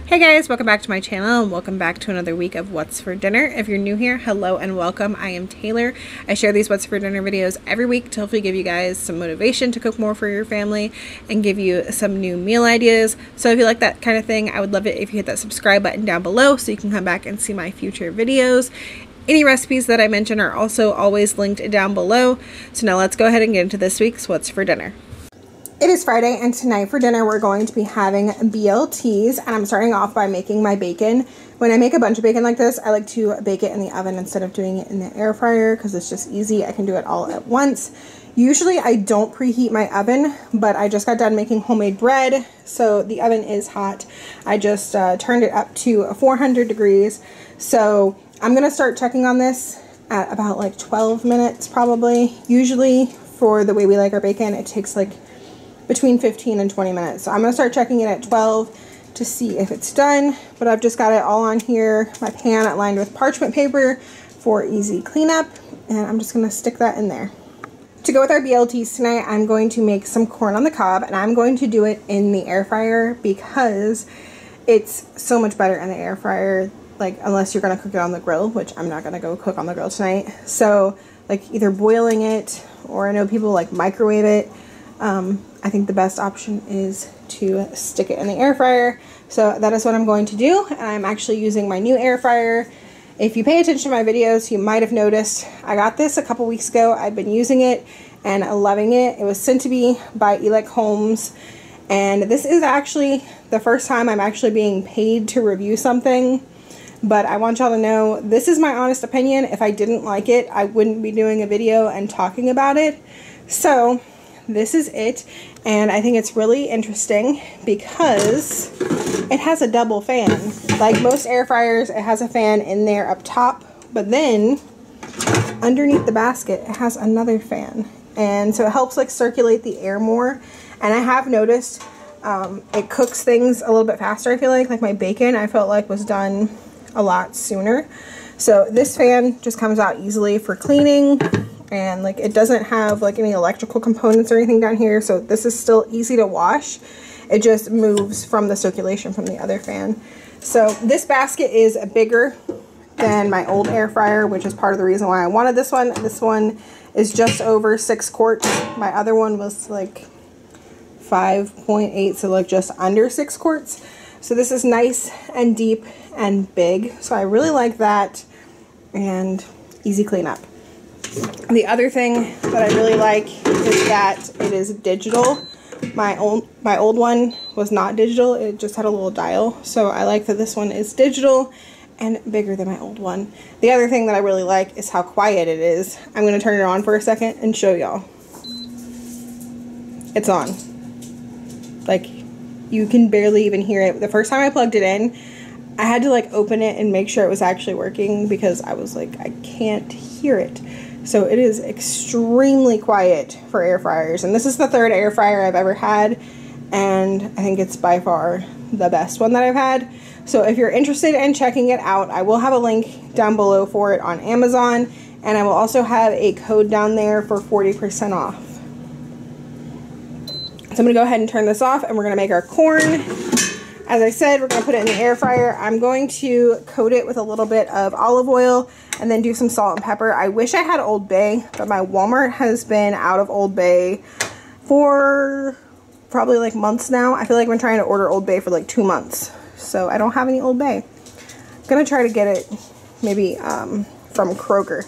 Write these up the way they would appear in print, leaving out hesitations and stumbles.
Hey guys, welcome back to my channel and welcome back to another week of What's for Dinner. If you're new here, hello and welcome. I am Taylor. I share these What's for Dinner videos every week to hopefully give you guys some motivation to cook more for your family and give you some new meal ideas. So if you like that kind of thing, I would love it if you hit that subscribe button down below so you can come back and see my future videos. Any recipes that I mention are also always linked down below. So now let's go ahead and get into this week's What's for Dinner. It is Friday, and tonight for dinner we're going to be having BLTs, and I'm starting off by making my bacon. When I make a bunch of bacon like this, I like to bake it in the oven instead of doing it in the air fryer because it's just easy. I can do it all at once. Usually I don't preheat my oven, but I just got done making homemade bread, so the oven is hot. I just turned it up to 400 degrees, so I'm going to start checking on this at about like 12 minutes probably. Usually for the way we like our bacon, it takes like between 15 and 20 minutes. So I'm going to start checking it at 12 to see if it's done. But I've just got it all on here, my pan lined with parchment paper for easy cleanup. And I'm just going to stick that in there. To go with our BLTs tonight, I'm going to make some corn on the cob. And I'm going to do it in the air fryer because it's so much better in the air fryer. Like, unless you're going to cook it on the grill, which I'm not going to go cook on the grill tonight. So, like, either boiling it, or I know people like microwave it. I think the best option is to stick it in the air fryer. So that is what I'm going to do. And I'm actually using my new air fryer. If you pay attention to my videos, you might have noticed I got this a couple weeks ago. I've been using it and loving it. It was sent to me by Elec Homes. And this is actually the first time I'm actually being paid to review something. But I want y'all to know, this is my honest opinion. If I didn't like it, I wouldn't be doing a video and talking about it. So this is it, and I think it's really interesting because it has a double fan. Like most air fryers, it has a fan in there up top, but then underneath the basket it has another fan, and so it helps like circulate the air more. And I have noticed it cooks things a little bit faster. I feel like my bacon I felt like was done a lot sooner. So this fan just comes out easily for cleaning. And like it doesn't have like any electrical components or anything down here, so this is still easy to wash. It just moves from the circulation from the other fan. So this basket is bigger than my old air fryer, which is part of the reason why I wanted this one. This one is just over 6 quarts. My other one was like 5.8, so like just under 6 quarts. So this is nice and deep and big. So I really like that, and easy cleanup. The other thing that I really like is that it is digital. My old one was not digital, it just had a little dial. So I like that this one is digital and bigger than my old one. The other thing that I really like is how quiet it is. I'm going to turn it on for a second and show y'all. It's on. Like, you can barely even hear it. The first time I plugged it in, I had to like open it and make sure it was actually working because I was like, I can't hear it. So it is extremely quiet for air fryers, and this is the 3rd air fryer I've ever had, and I think it's by far the best one that I've had. So if you're interested in checking it out, I will have a link down below for it on Amazon, and I will also have a code down there for 40% off. So I'm going to go ahead and turn this off, and we're going to make our corn. As I said, we're going to put it in the air fryer. I'm going to coat it with a little bit of olive oil and then do some salt and pepper. I wish I had Old Bay, but my Walmart has been out of Old Bay for probably like months now. I feel like I've been trying to order Old Bay for like 2 months. So I don't have any Old Bay. I'm going to try to get it maybe from Kroger.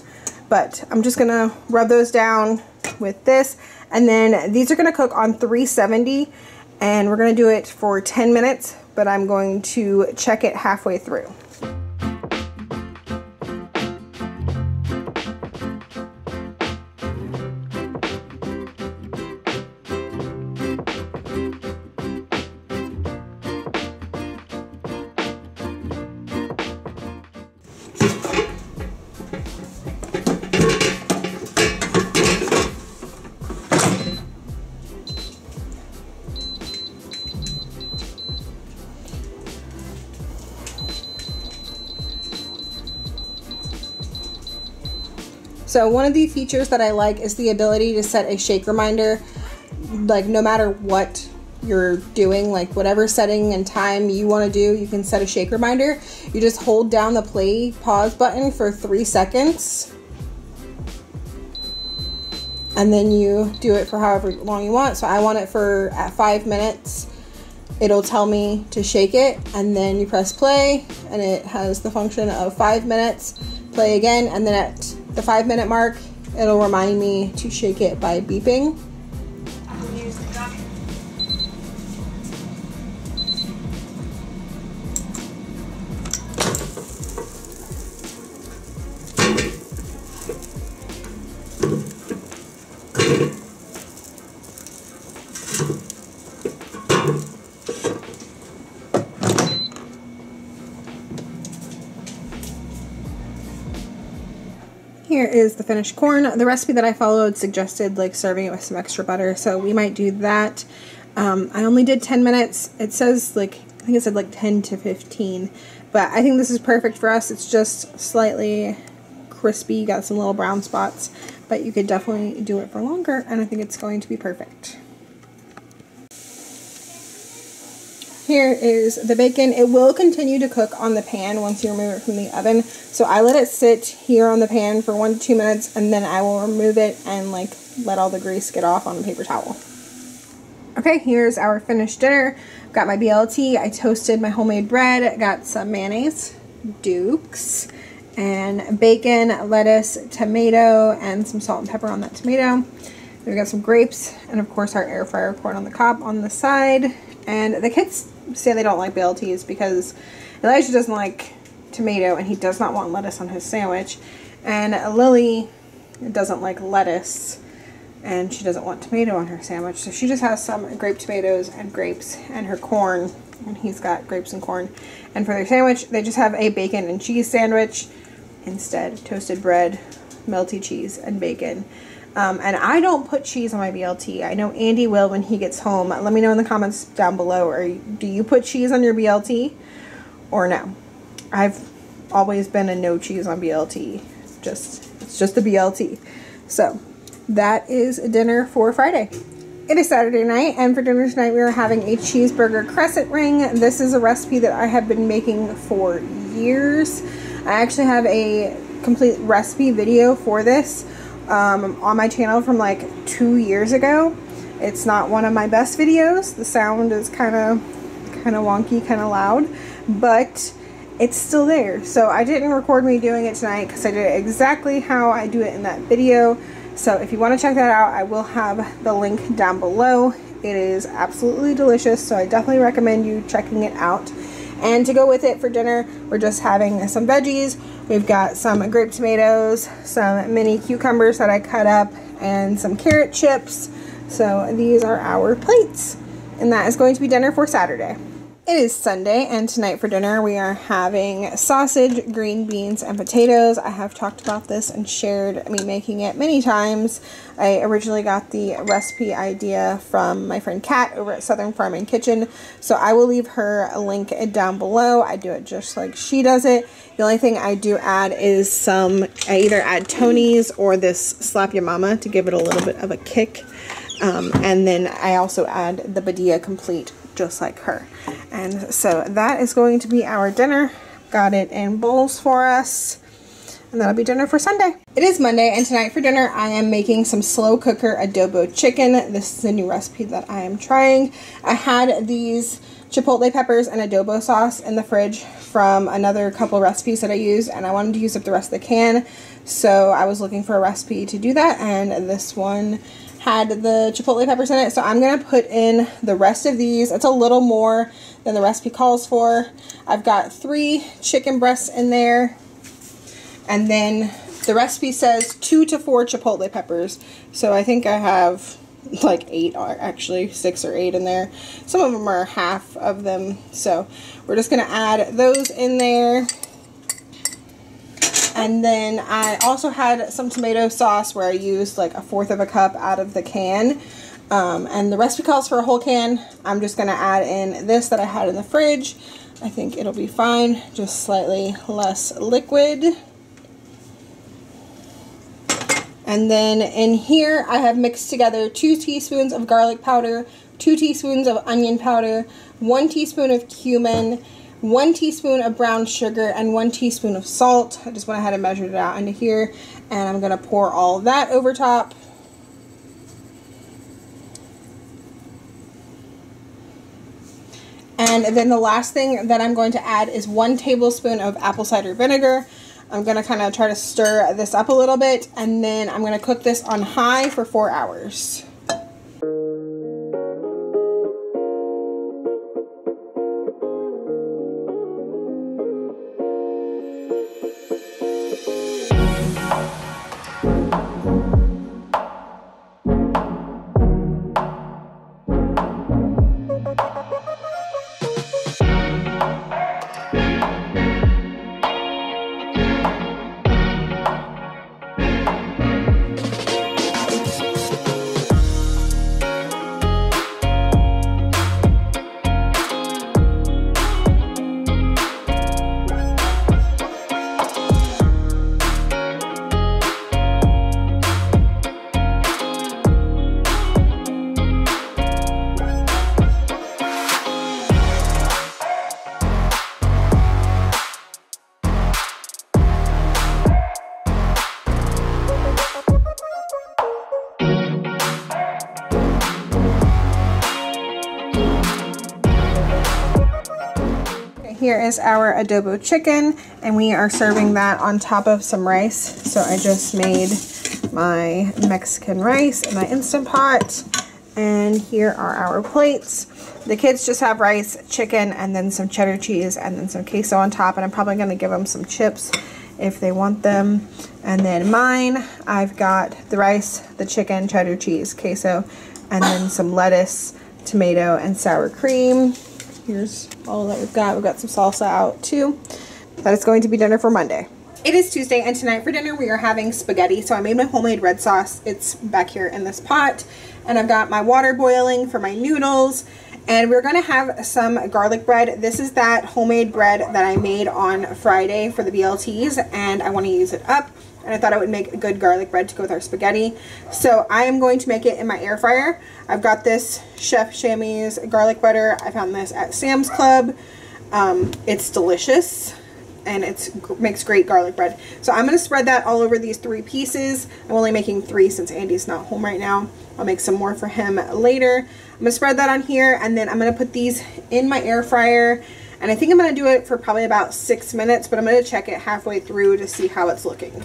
But I'm just going to rub those down with this. And then these are going to cook on 370. And we're going to do it for 10 minutes. But I'm going to check it halfway through. So one of the features that I like is the ability to set a shake reminder, like no matter what you're doing, like whatever setting and time you want to do. You can set a shake reminder. You just hold down the play pause button for 3 seconds, and then you do it for however long you want. So I want it for at 5 minutes. It'll tell me to shake it, and then you press play, and it has the function of 5 minutes. Play again, and then at the 5 minute mark, it'll remind me to shake it by beeping. Here is the finished corn. The recipe that I followed suggested like serving it with some extra butter, so we might do that. I only did 10 minutes. It says like, I think it said like 10 to 15, but I think this is perfect for us. It's just slightly crispy, got some little brown spots, but you could definitely do it for longer, and I think it's going to be perfect. Here is the bacon. It will continue to cook on the pan once you remove it from the oven. So I let it sit here on the pan for 1 to 2 minutes, and then I will remove it and like let all the grease get off on a paper towel. Okay, here's our finished dinner. Got my BLT. I toasted my homemade bread. Got some mayonnaise, Dukes, and bacon, lettuce, tomato, and some salt and pepper on that tomato. Then we got some grapes, and of course our air fryer corn on the cob on the side. And the kids say they don't like BLTs because Elijah doesn't like tomato and he does not want lettuce on his sandwich. And Lily doesn't like lettuce and she doesn't want tomato on her sandwich. So she just has some grape tomatoes and grapes and her corn. And he's got grapes and corn. And for their sandwich, they just have a bacon and cheese sandwich. Instead, toasted bread, melty cheese, and bacon. And I don't put cheese on my BLT. I know Andy will when he gets home. Let me know in the comments down below. Do you put cheese on your BLT or no? I've always been a no cheese on BLT. It's just the BLT. So that is dinner for Friday. It is Saturday night, and for dinner tonight we are having a cheeseburger crescent ring. This is a recipe that I have been making for years. I actually have a complete recipe video for this on my channel from like 2 years ago. It's not one of my best videos. The sound is kind of wonky, kind of loud, but it's still there. So I didn't record me doing it tonight because I did it exactly how I do it in that video. So if you want to check that out, I will have the link down below. It is absolutely delicious, so I definitely recommend you checking it out. And to go with it for dinner, we're just having some veggies. We've got some grape tomatoes, some mini cucumbers that I cut up, and some carrot chips. So these are our plates. And that is going to be dinner for Saturday. It is Sunday, and tonight for dinner we are having sausage, green beans, and potatoes. I have talked about this and shared me making it many times. I originally got the recipe idea from my friend Kat over at Southern Farming Kitchen, so I will leave her a link down below. I do it just like she does it. The only thing I do add is I either add Tony's or this Slap Ya Mama to give it a little bit of a kick. And then I also add the Badia Complete, just like her. And so that is going to be our dinner. Got it in bowls for us. And that'll be dinner for Sunday. It is Monday, and tonight for dinner I am making some slow cooker adobo chicken. This is a new recipe that I am trying. I had these chipotle peppers and adobo sauce in the fridge from another couple recipes that I used, and I wanted to use up the rest of the can. So I was looking for a recipe to do that, and this one had the chipotle peppers in it, so I'm going to put in the rest of these. It's a little more than the recipe calls for. I've got 3 chicken breasts in there, and then the recipe says 2 to 4 chipotle peppers, so I think I have like 8, actually 6 or 8 in there. Some of them are half of them, so we're just going to add those in there. And then I also had some tomato sauce where I used like 1/4 of a cup out of the can. And the recipe calls for a whole can. I'm just going to add in this that I had in the fridge. I think it'll be fine, just slightly less liquid. And then in here I have mixed together 2 teaspoons of garlic powder, 2 teaspoons of onion powder, 1 teaspoon of cumin, 1 teaspoon of brown sugar, and 1 teaspoon of salt. I just went ahead and measured it out into here, and I'm going to pour all of that over top. And then the last thing that I'm going to add is 1 tablespoon of apple cider vinegar. I'm going to kind of try to stir this up a little bit, and then I'm going to cook this on high for 4 hours. Here is our adobo chicken, and we are serving that on top of some rice. So I just made my Mexican rice in my Instant Pot, and here are our plates. The kids just have rice, chicken, and then some cheddar cheese, and then some queso on top, and I'm probably going to give them some chips if they want them. And then mine, I've got the rice, the chicken, cheddar cheese, queso, and then some lettuce, tomato, and sour cream. Here's all that we've got. We've got some salsa out too. That is going to be dinner for Monday. It is Tuesday, and tonight for dinner we are having spaghetti. So I made my homemade red sauce. It's back here in this pot, and I've got my water boiling for my noodles, and we're going to have some garlic bread. This is that homemade bread that I made on Friday for the BLTs, and I want to use it up, and I thought it would make a good garlic bread to go with our spaghetti. So I am going to make it in my air fryer. I've got this Chef Chamois garlic butter. I found this at Sam's Club. It's delicious, and it makes great garlic bread. So I'm going to spread that all over these 3 pieces. I'm only making 3 since Andy's not home right now. I'll make some more for him later. I'm going to spread that on here, and then I'm going to put these in my air fryer. And I think I'm going to do it for probably about 6 minutes, but I'm going to check it halfway through to see how it's looking.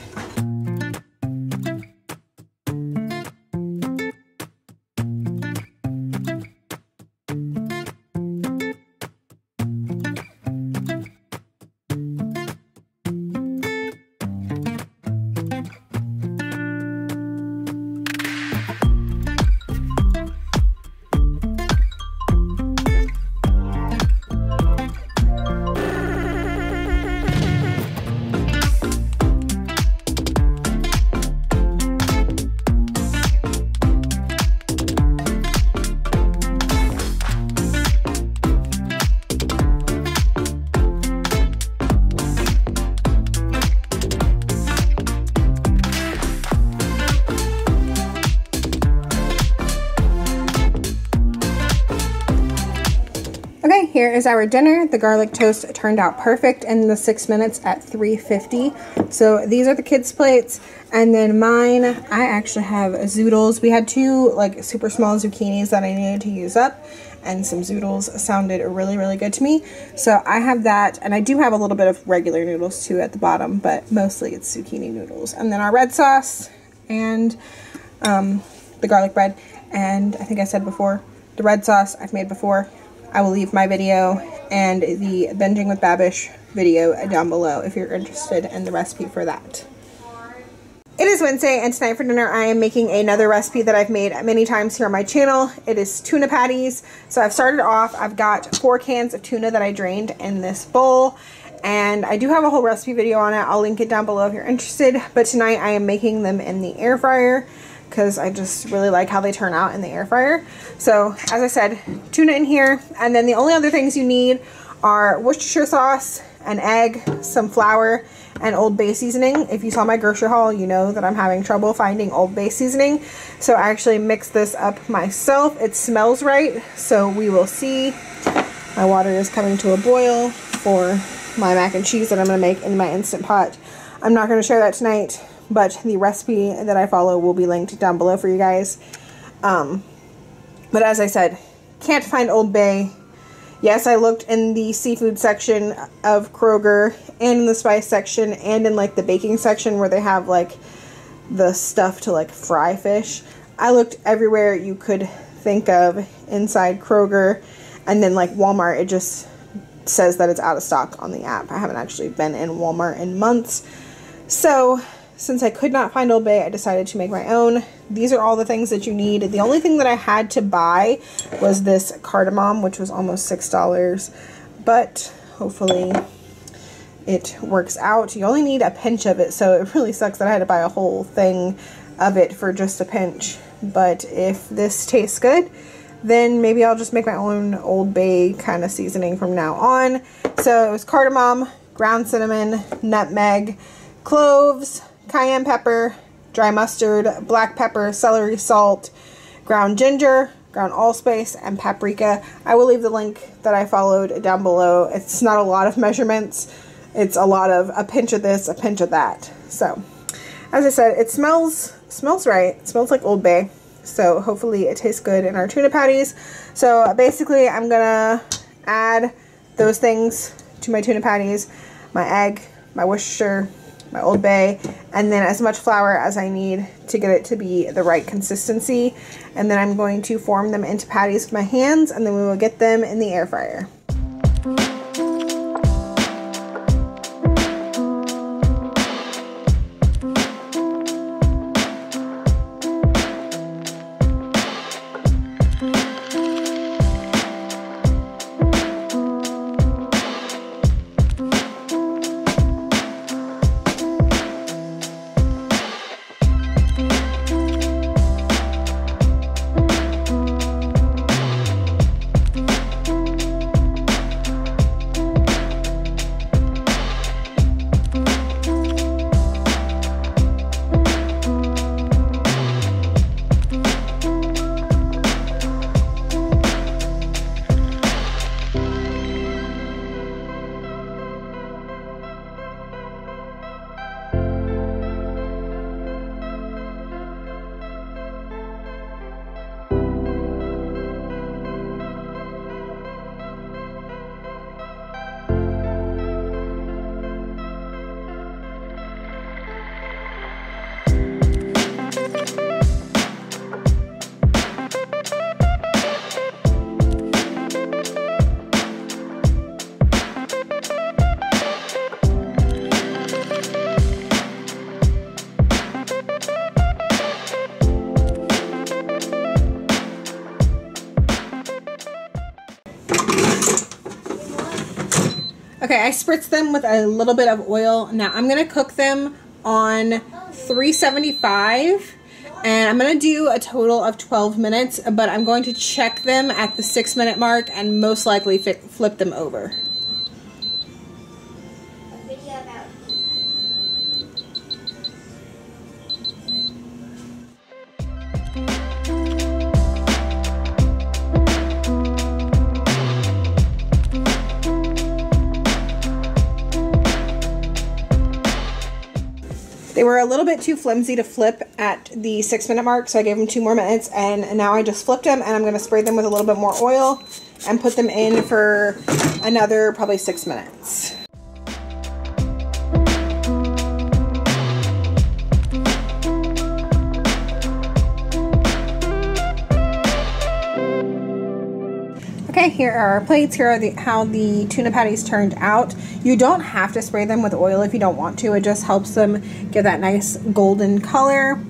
Okay, here is our dinner. The garlic toast turned out perfect in the 6 minutes at 350. So these are the kids' plates, and then mine, I actually have zoodles. We had 2 like super small zucchinis that I needed to use up, and some zoodles sounded really, really good to me. So I have that, and I do have a little bit of regular noodles too at the bottom, but mostly it's zucchini noodles. And then our red sauce and the garlic bread. And I think I said before, the red sauce I've made before. I will leave my video and the Binging with Babish video down below if you're interested in the recipe for that. It is Wednesday, and tonight for dinner I am making another recipe that I've made many times here on my channel. It is tuna patties. So I've started off, I've got 4 cans of tuna that I drained in this bowl, and I do have a whole recipe video on it. I'll link it down below if you're interested, but tonight I am making them in the air fryer because I just really like how they turn out in the air fryer. So as I said, tuna in here, and then the only other things you need are Worcestershire sauce, an egg, some flour, and Old Bay seasoning. If you saw my grocery haul, you know that I'm having trouble finding Old Bay seasoning. So I actually mixed this up myself. It smells right, so we will see. My water is coming to a boil for my mac and cheese that I'm going to make in my Instant Pot. I'm not going to share that tonight, but the recipe that I follow will be linked down below for you guys. But as I said, can't find Old Bay. Yes, I looked in the seafood section of Kroger and in the spice section and in like the baking section where they have like the stuff to like fry fish. I looked everywhere you could think of inside Kroger, and then like Walmart, it just says that it's out of stock on the app. I haven't actually been in Walmart in months. So since I could not find Old Bay, I decided to make my own. These are all the things that you need. The only thing that I had to buy was this cardamom, which was almost $6, but hopefully it works out. You only need a pinch of it, so it really sucks that I had to buy a whole thing of it for just a pinch. But if this tastes good, then maybe I'll just make my own Old Bay kind of seasoning from now on. So it was cardamom, ground cinnamon, nutmeg, cloves, cayenne pepper, dry mustard, black pepper, celery salt, ground ginger, ground allspice, and paprika. I will leave the link that I followed down below. It's not a lot of measurements. It's a lot of a pinch of this, a pinch of that. So, as I said, it smells right. It smells like Old Bay. So hopefully it tastes good in our tuna patties. So basically I'm gonna add those things to my tuna patties, my egg, my Worcestershire, my Old Bay, and then as much flour as I need to get it to be the right consistency. And then I'm going to form them into patties with my hands, and then we will get them in the air fryer. Okay, I spritzed them with a little bit of oil. Now I'm going to cook them on 375, and I'm going to do a total of 12 minutes, but I'm going to check them at the 6-minute mark and most likely flip them over. They were a little bit too flimsy to flip at the 6-minute mark, so I gave them 2 more minutes, and now I just flipped them, and I'm going to spray them with a little bit more oil and put them in for another probably 6 minutes. Okay, here are our plates. Here are how the tuna patties turned out. You don't have to spray them with oil if you don't want to. It just helps them get that nice golden color.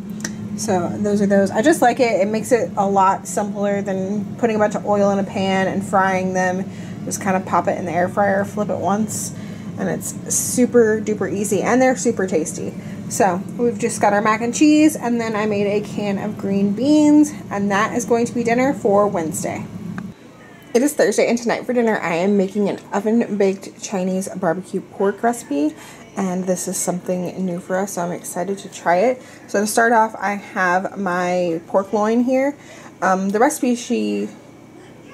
So those are those. I just like it. It makes it a lot simpler than putting a bunch of oil in a pan and frying them. Just kind of pop it in the air fryer, flip it once, and it's super duper easy, and they're super tasty. So we've just got our mac and cheese, and then I made a can of green beans, and that is going to be dinner for Wednesday. It is Thursday, and tonight for dinner I am making an oven-baked Chinese barbecue pork recipe, and this is something new for us, so I'm excited to try it. So to start off, I have my pork loin here. The recipe, she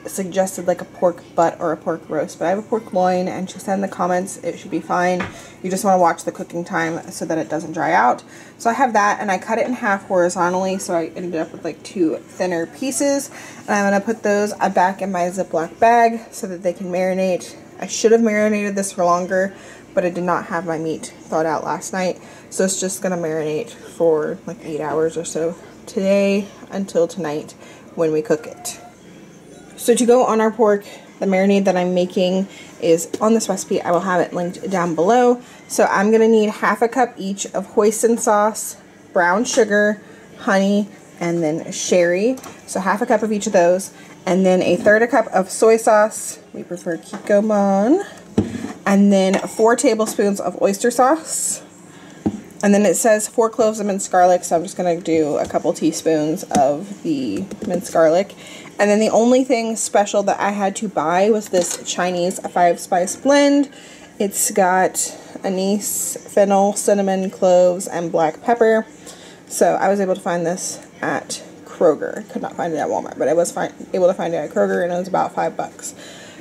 suggested like a pork butt or a pork roast, but I have a pork loin, and she said in the comments it should be fine. You just want to watch the cooking time so that it doesn't dry out. So I have that, and I cut it in half horizontally, so I ended up with like 2 thinner pieces, and I'm going to put those back in my Ziploc bag so that they can marinate. I should have marinated this for longer, but I did not have my meat thawed out last night, so it's just going to marinate for like 8 hours or so today until tonight when we cook it. So to go on our pork, the marinade that I'm making is on this recipe. I will have it linked down below. So I'm going to need half a cup each of hoisin sauce, brown sugar, honey, and then sherry. So half a cup of each of those. And then a third a cup of soy sauce. We prefer Kikkoman. And then 4 tablespoons of oyster sauce. And then it says 4 cloves of minced garlic, so I'm just going to do a couple teaspoons of the minced garlic. And then the only thing special that I had to buy was this Chinese 5-spice blend. It's got anise, fennel, cinnamon, cloves, and black pepper. So I was able to find this at Kroger. I could not find it at Walmart, but I was able to find it at Kroger, and it was about $5.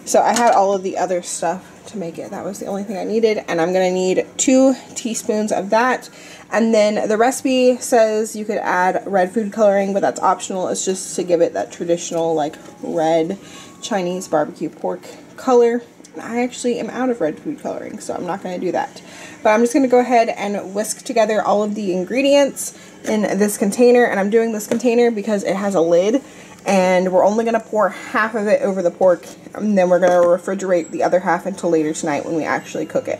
So I had all of the other stuff to make it. That was the only thing I needed, and I'm going to need 2 teaspoons of that. And then the recipe says you could add red food coloring, but that's optional. It's just to give it that traditional like red Chinese barbecue pork color. And I actually am out of red food coloring, so I'm not going to do that. But I'm just going to go ahead and whisk together all of the ingredients in this container, and I'm doing this container because it has a lid. And we're only going to pour half of it over the pork, and then we're going to refrigerate the other half until later tonight when we actually cook it.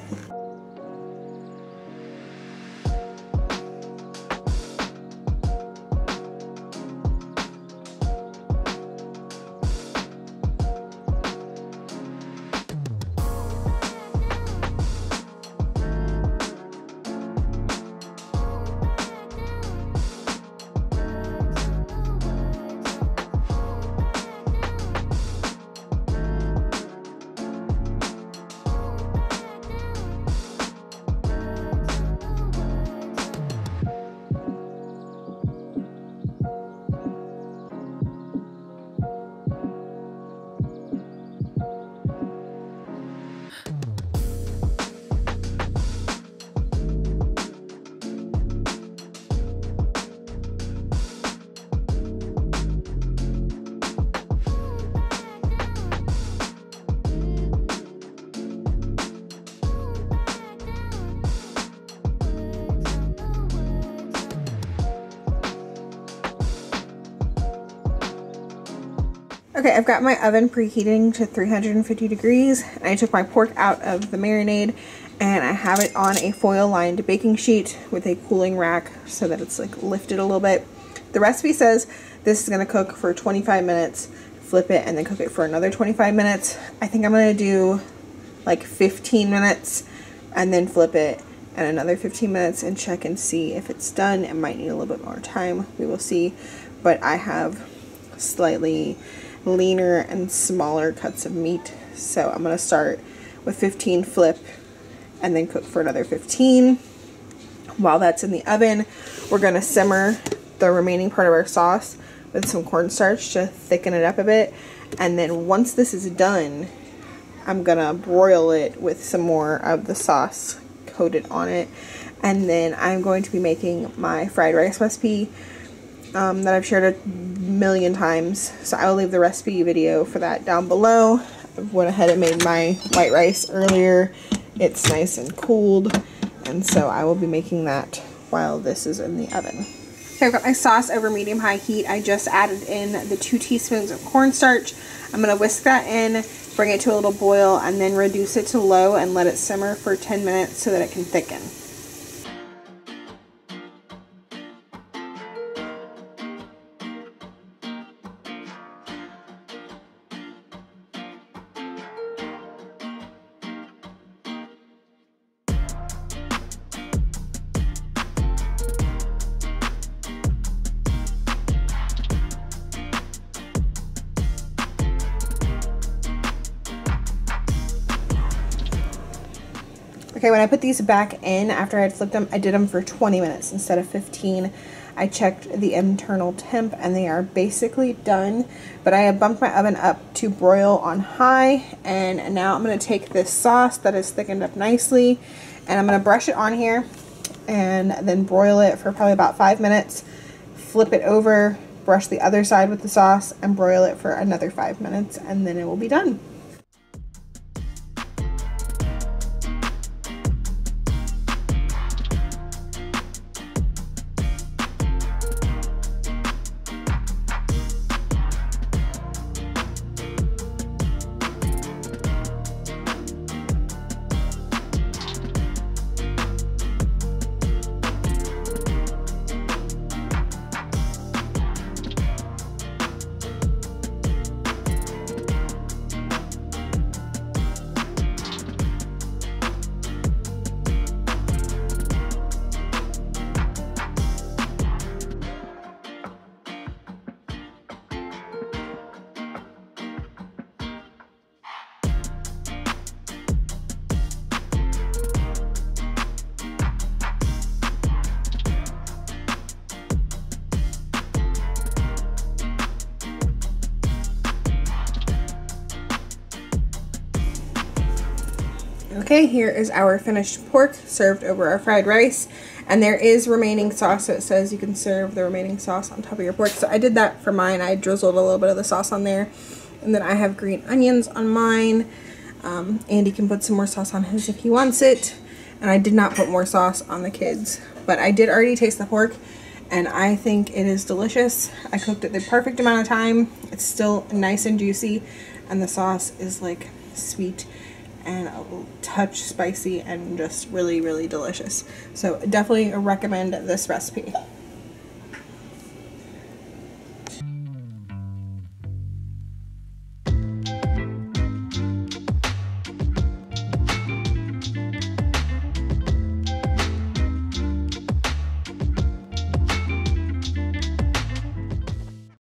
Okay, I've got my oven preheating to 350 degrees, and I took my pork out of the marinade, and I have it on a foil-lined baking sheet with a cooling rack so that it's like lifted a little bit. The recipe says this is going to cook for 25 minutes, flip it, and then cook it for another 25 minutes. I think I'm going to do like 15 minutes and then flip it, and another 15 minutes and check and see if it's done. It might need a little bit more time. We will see. But I have slightly leaner and smaller cuts of meat, so I'm going to start with 15, flip, and then cook for another 15. While that's in the oven, we're going to simmer the remaining part of our sauce with some cornstarch to thicken it up a bit, and then once this is done, I'm going to broil it with some more of the sauce coated on it, and then I'm going to be making my fried rice recipe that I've shared a million times, so I will leave the recipe video for that down below. I went ahead and made my white rice earlier. It's nice and cooled, and so I will be making that while this is in the oven. Okay, I've got my sauce over medium-high heat. I just added in the 2 teaspoons of cornstarch. I'm going to whisk that in, bring it to a little boil, and then reduce it to low and let it simmer for 10 minutes so that it can thicken. Okay, when I put these back in after I had flipped them, I did them for 20 minutes instead of 15. I checked the internal temp and they are basically done, but I have bumped my oven up to broil on high, and now I'm going to take this sauce that is thickened up nicely and I'm going to brush it on here and then broil it for probably about 5 minutes, flip it over, brush the other side with the sauce and broil it for another 5 minutes, and then it will be done. Okay, here is our finished pork served over our fried rice, and there is remaining sauce, so it says you can serve the remaining sauce on top of your pork. So I did that for mine. I drizzled a little bit of the sauce on there, and then I have green onions on mine. Andy can put some more sauce on his if he wants it, and I did not put more sauce on the kids, but I did already taste the pork and I think it is delicious. I cooked it the perfect amount of time. It's still nice and juicy, and the sauce is like sweet and a touch spicy and just really, really delicious. So definitely recommend this recipe.